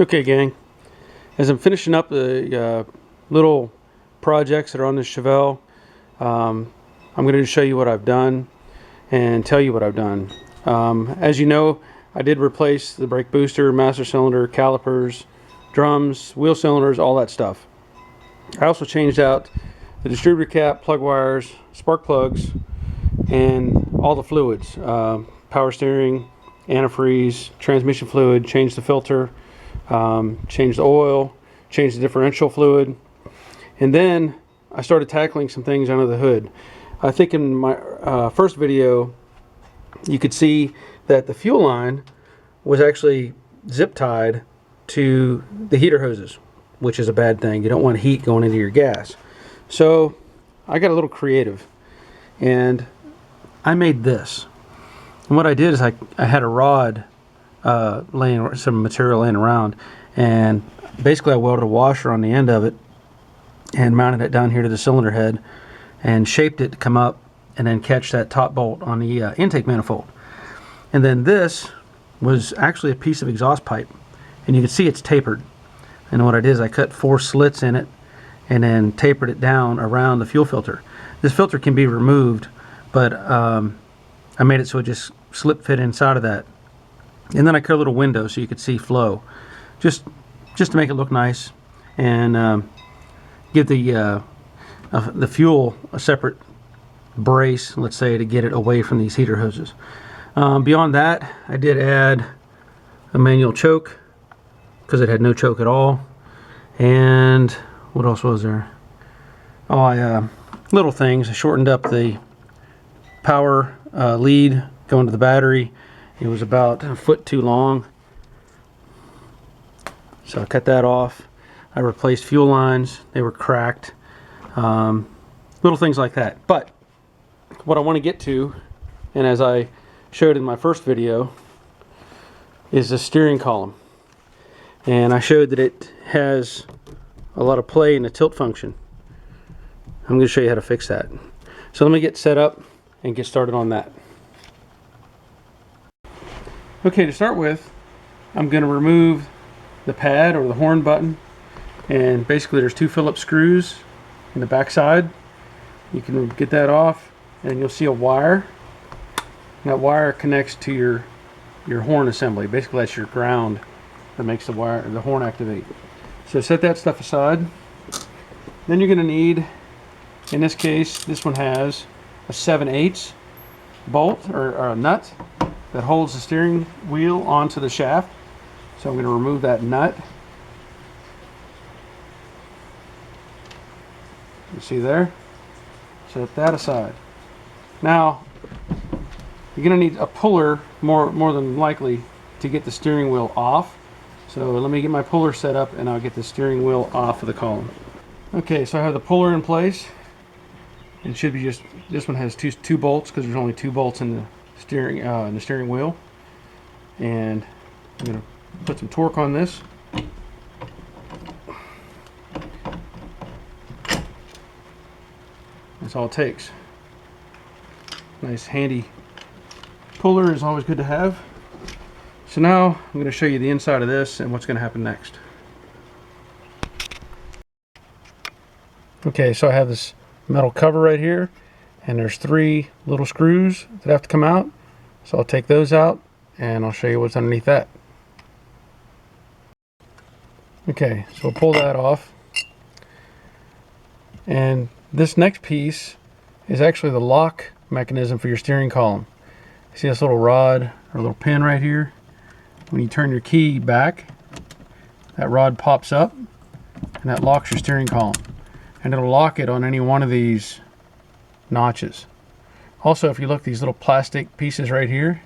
Okay, gang, as I'm finishing up the little projects that are on this Chevelle, I'm going to show you what I've done and tell you what I've done. As you know, I did replace the brake booster, master cylinder, calipers, drums, wheel cylinders, all that stuff. I also changed out the distributor cap, plug wires, spark plugs, and all the fluids, power steering, antifreeze, transmission fluid, changed the filter, changed the oil, changed the differential fluid, and then I started tackling some things under the hood. I think in my first video you could see that the fuel line was actually zip tied to the heater hoses, which is a bad thing. You don't want heat going into your gas. So I got a little creative and I made this. And what I did is I had a rod some material laying around, and basically I welded a washer on the end of it and mounted it down here to the cylinder head and shaped it to come up and then catch that top bolt on the intake manifold. And then this was actually a piece of exhaust pipe, and you can see it's tapered. And what I did is I cut 4 slits in it and then tapered it down around the fuel filter. This filter can be removed, but I made it so it just slip fit inside of that. And then I cut a little window so you could see flow, just to make it look nice and give the fuel a separate brace, let's say, to get it away from these heater hoses. Beyond that, I did add a manual choke because it had no choke at all. And what else was there? Oh, little things. I shortened up the power lead going to the battery. It was about a foot too long, so I cut that off. I replaced fuel lines, they were cracked, little things like that. But what I want to get to, and as I showed in my first video, is the steering column. And I showed that it has a lot of play in the tilt function. I'm going to show you how to fix that. So let me get set up and get started on that. Okay, to start with, I'm going to remove the pad or the horn button, and basically there's 2 Phillips screws in the back side. You can get that off and you'll see a wire. And that wire connects to your horn assembly. Basically that's your ground that makes the horn activate. So set that stuff aside. Then you're going to need, in this case, this one has a 7/8 bolt or a nut that holds the steering wheel onto the shaft. So I'm going to remove that nut. You see there? Set that aside. Now you're going to need a puller more than likely to get the steering wheel off. So let me get my puller set up and I'll get the steering wheel off of the column. Okay, so I have the puller in place. It should be just, this one has two bolts because there's only 2 bolts in the steering wheel. And I'm going to put some torque on this. That's all it takes. Nice handy puller is always good to have. So now I'm going to show you the inside of this and what's going to happen next. Okay, so I have this metal cover right here, and there's 3 little screws that have to come out. So I'll take those out and I'll show you what's underneath that. Okay, so we'll pull that off. And this next piece is actually the lock mechanism for your steering column. See this little rod or little pin right here? When you turn your key back, that rod pops up and that locks your steering column. And it'll lock it on any one of these notches. Also, if you look, these little plastic pieces right here,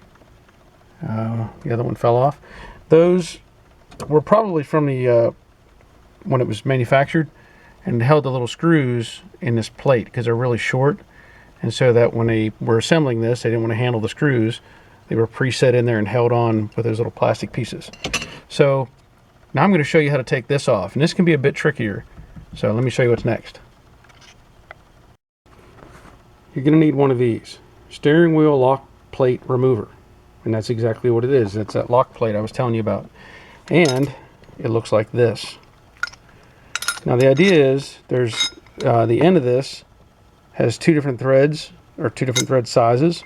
the other one fell off. Those were probably from the when it was manufactured, and held the little screws in this plate because they're really short, and so that when they were assembling this, they didn't want to handle the screws. They were preset in there and held on with those little plastic pieces. So now I'm going to show you how to take this off, and this can be a bit trickier. So let me show you what's next. You're going to need one of these, steering wheel lock plate remover, and that's exactly what it is. It's that lock plate I was telling you about. And it looks like this. Now the idea is there's the end of this has two different threads, or two different thread sizes,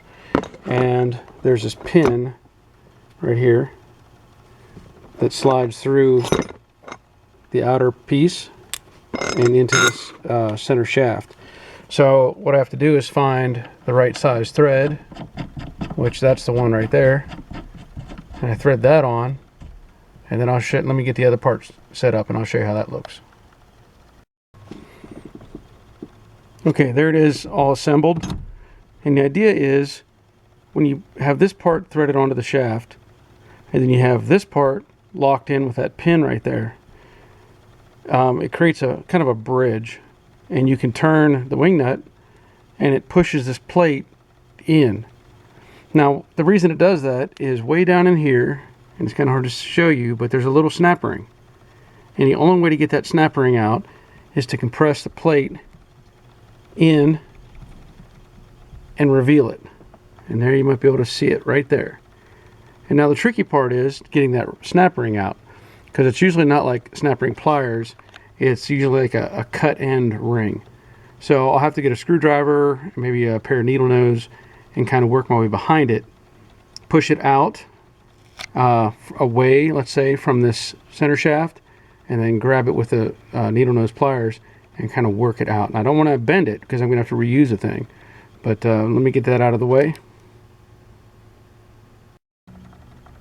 and there's this pin right here that slides through the outer piece and into this center shaft. So what I have to do is find the right size thread, which that's the one right there, and I thread that on, and then let me get the other parts set up and I'll show you how that looks. Okay, there it is, all assembled. And the idea is when you have this part threaded onto the shaft, and then you have this part locked in with that pin right there, it creates a kind of a bridge, and you can turn the wing nut and it pushes this plate in. Now the reason it does that is way down in here, and it's kind of hard to show you, but there's a little snap ring, and the only way to get that snap ring out is to compress the plate in and reveal it. And there you might be able to see it right there. And now the tricky part is getting that snap ring out, because it's usually not like snap ring pliers, it's usually like a cut end ring. So I'll have to get a screwdriver, maybe a pair of needle nose, and kind of work my way behind it, push it out away, let's say, from this center shaft, and then grab it with the needle nose pliers and kind of work it out. And I don't want to bend it because I'm going to have to reuse the thing. But let me get that out of the way.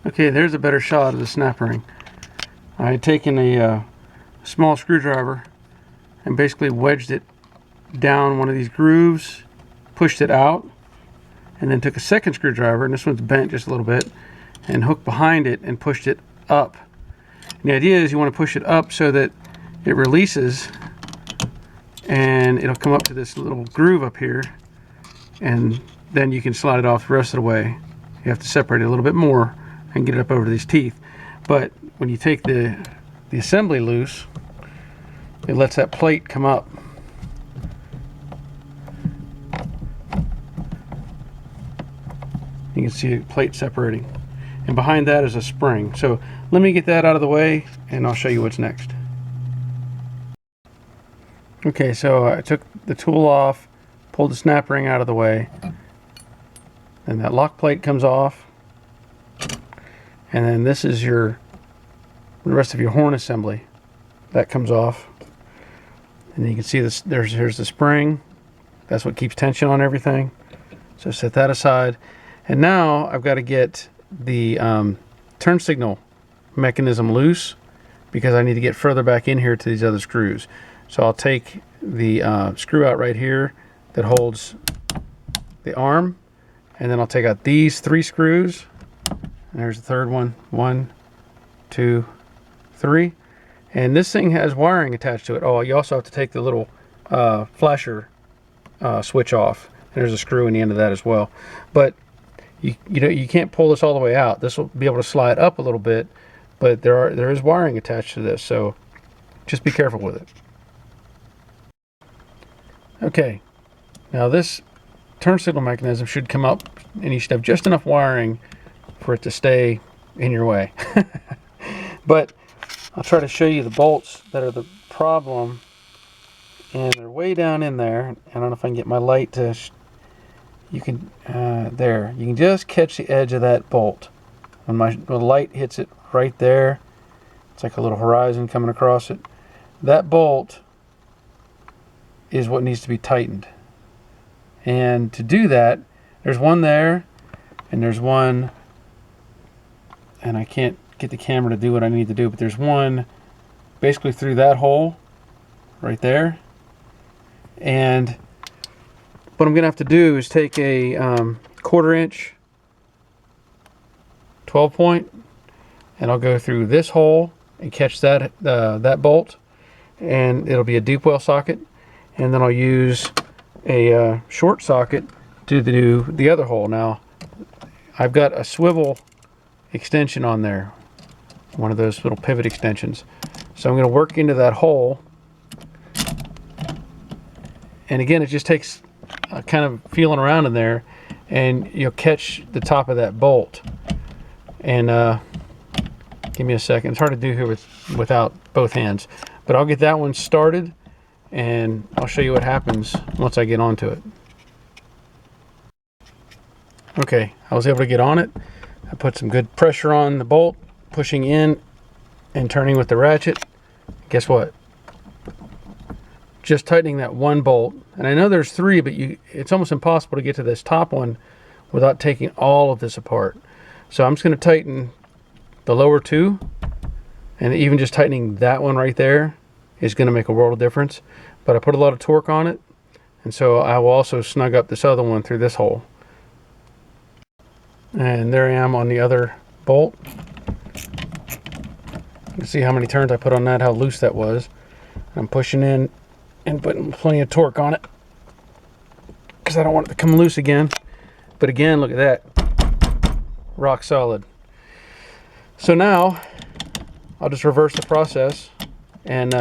Okay, there's a better shot of the snap ring. I had taken a small screwdriver and basically wedged it down one of these grooves, pushed it out, and then took a second screwdriver, and this one's bent just a little bit, and hooked behind it and pushed it up. And the idea is you want to push it up so that it releases and it'll come up to this little groove up here, and then you can slide it off the rest of the way. You have to separate it a little bit more and get it up over these teeth. But when you take the assembly loose, it lets that plate come up. You can see the plate separating, and behind that is a spring. So let me get that out of the way and I'll show you what's next. Okay, so I took the tool off, pulled the snap ring out of the way, and that lock plate comes off, and then this is the rest of your horn assembly that comes off, and you can see this. Here's the spring. That's what keeps tension on everything. So set that aside, and now I've got to get the turn signal mechanism loose, because I need to get further back in here to these other screws. So I'll take the screw out right here that holds the arm, and then I'll take out these 3 screws, and there's the third one. 1, 2, 3. And this thing has wiring attached to it. Oh, you also have to take the little flasher switch off. There's a screw in the end of that as well. But you can't pull this all the way out. This will be able to slide up a little bit, but there is wiring attached to this, so just be careful with it. Okay, now this turn signal mechanism should come up, and you should have just enough wiring for it to stay in your way. But I'll try to show you the bolts that are the problem, and they're way down in there. I don't know if I can get my light to you can there, you can just catch the edge of that bolt. When the light hits it right there, it's like a little horizon coming across it. That bolt is what needs to be tightened. And to do that, there's one there, and there's one, and I can't get the camera to do what I need to do, but there's one basically through that hole right there. And what I'm gonna have to do is take a 1/4 inch 12 point, and I'll go through this hole and catch that that bolt, and it'll be a deep well socket. And then I'll use a short socket to do the other hole. Now, I've got a swivel extension on there, one of those little pivot extensions. So I'm going to work into that hole. And again, it just takes kind of feeling around in there, and you'll catch the top of that bolt. And Give me a second. It's hard to do here without both hands. But I'll get that one started, and I'll show you what happens once I get onto it. Okay, I was able to get on it. I put some good pressure on the bolt, pushing in and turning with the ratchet. Guess what? Just tightening that one bolt. And I know there's three, but it's almost impossible to get to this top one without taking all of this apart. So I'm just going to tighten the lower two, and even just tightening that one right there is going to make a world of difference. But I put a lot of torque on it, and so I will also snug up this other one through this hole. And there I am on the other bolt. You can see how many turns I put on that, how loose that was. I'm pushing in and putting plenty of torque on it because I don't want it to come loose again. But again, look at that, rock solid. So now I'll just reverse the process and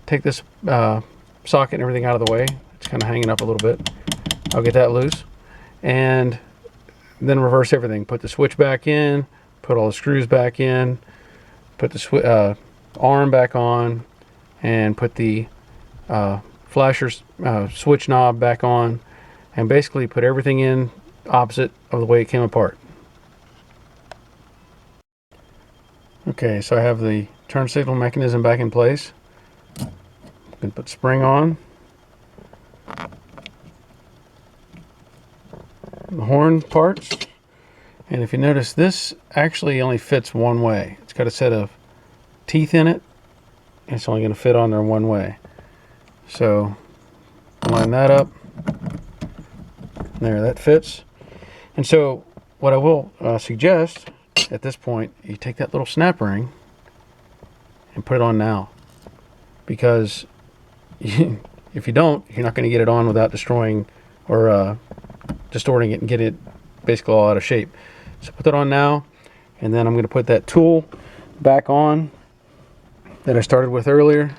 take this socket and everything out of the way. It's kind of hanging up a little bit. I'll get that loose and then reverse everything. Put the switch back in, put all the screws back in, put the arm back on, and put the flasher switch knob back on, and basically put everything in opposite of the way it came apart. Okay, so I have the turn signal mechanism back in place. I'm going to put spring on. The horn parts. And if you notice, this actually only fits one way. It's got a set of teeth in it. And it's only going to fit on there one way. So line that up. There, that fits. And so what I will suggest at this point, you take that little snap ring and put it on now, because if you don't, you're not going to get it on without destroying or distorting it and get it basically all out of shape. So put that on now, and then I'm going to put that tool back on that I started with earlier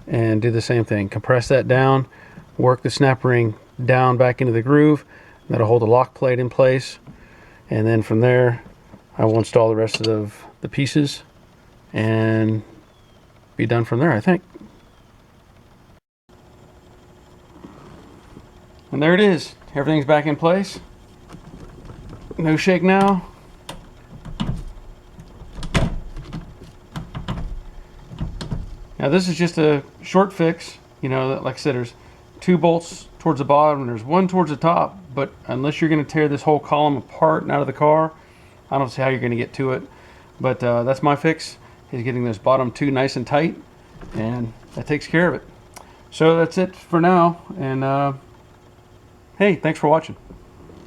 and do the same thing. Compress that down, work the snap ring down back into the groove. That'll hold the lock plate in place, and then from there I will install the rest of the pieces and be done from there, I think. And there it is. Everything's back in place. No shake now. Now this is just a short fix. You know, like I said, there's two bolts towards the bottom and there's one towards the top, but unless you're going to tear this whole column apart and out of the car, I don't see how you're going to get to it. But that's my fix, is getting those bottom two nice and tight, and that takes care of it. So that's it for now, and hey, thanks for watching.